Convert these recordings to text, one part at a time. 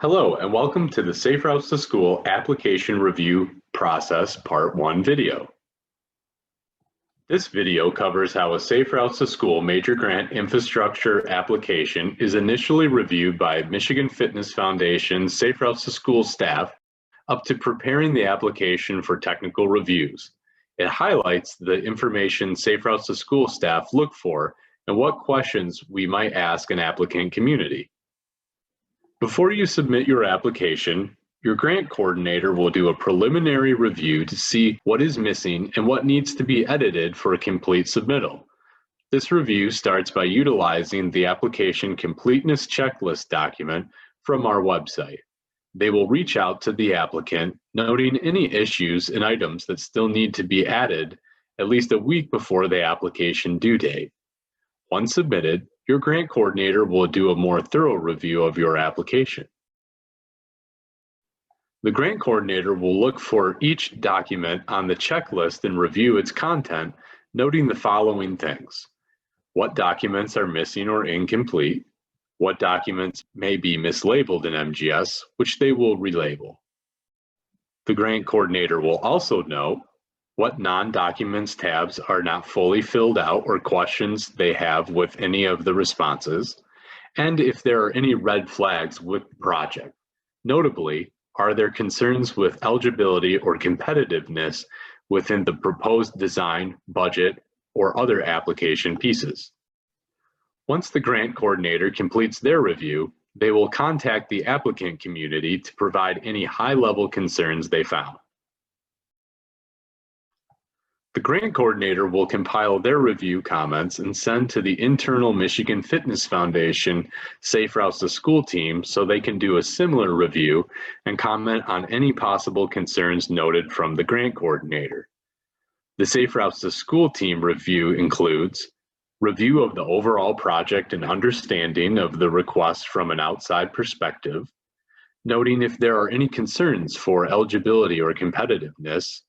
Hello, and welcome to the Safe Routes to School Application Review Process Part 1 video. This video covers how a Safe Routes to School major grant infrastructure application is initially reviewed by Michigan Fitness Foundation Safe Routes to School staff up to preparing the application for technical reviews. It highlights the information Safe Routes to School staff look for and what questions we might ask an applicant community. Before you submit your application, your grant coordinator will do a preliminary review to see what is missing and what needs to be edited for a complete submittal. This review starts by utilizing the application completeness checklist document from our website. They will reach out to the applicant, noting any issues and items that still need to be added at least a week before the application due date. Once submitted, your grant coordinator will do a more thorough review of your application. The grant coordinator will look for each document on the checklist and review its content, noting the following things: what documents are missing or incomplete, what documents may be mislabeled in MGS, which they will relabel. The grant coordinator will also note what non-documents tabs are not fully filled out or questions they have with any of the responses, and if there are any red flags with the project. Notably, are there concerns with eligibility or competitiveness within the proposed design, budget, or other application pieces? Once the grant coordinator completes their review, they will contact the applicant community to provide any high-level concerns they found. The grant coordinator will compile their review comments and send to the internal Michigan Fitness Foundation Safe Routes to School team so they can do a similar review and comment on any possible concerns noted from the grant coordinator. The Safe Routes to School team review includes review of the overall project and understanding of the request from an outside perspective, noting if there are any concerns for eligibility or competitiveness,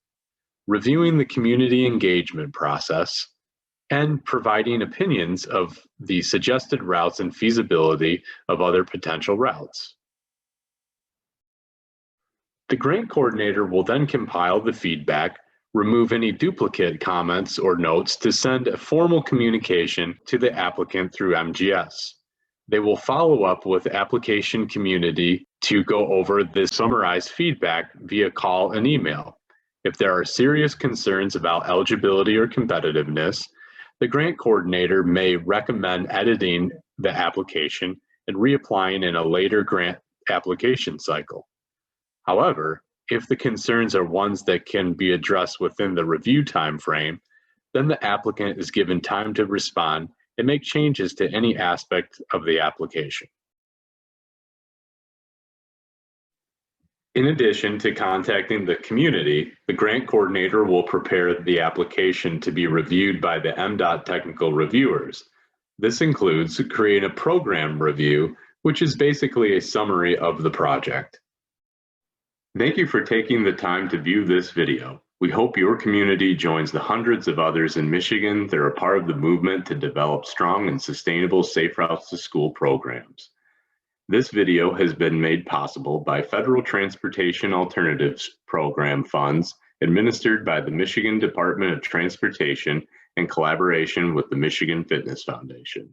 reviewing the community engagement process, and providing opinions of the suggested routes and feasibility of other potential routes. The grant coordinator will then compile the feedback, remove any duplicate comments or notes to send a formal communication to the applicant through MGS. They will follow up with the application community to go over the summarized feedback via call and email. If there are serious concerns about eligibility or competitiveness, the grant coordinator may recommend editing the application and reapplying in a later grant application cycle. However, if the concerns are ones that can be addressed within the review timeframe, then the applicant is given time to respond and make changes to any aspect of the application. In addition to contacting the community, the grant coordinator will prepare the application to be reviewed by the MDOT technical reviewers. This includes creating a program review, which is basically a summary of the project. Thank you for taking the time to view this video. We hope your community joins the hundreds of others in Michigan that are part of the movement to develop strong and sustainable Safe Routes to School programs. This video has been made possible by Federal Transportation Alternatives Program funds administered by the Michigan Department of Transportation in collaboration with the Michigan Fitness Foundation.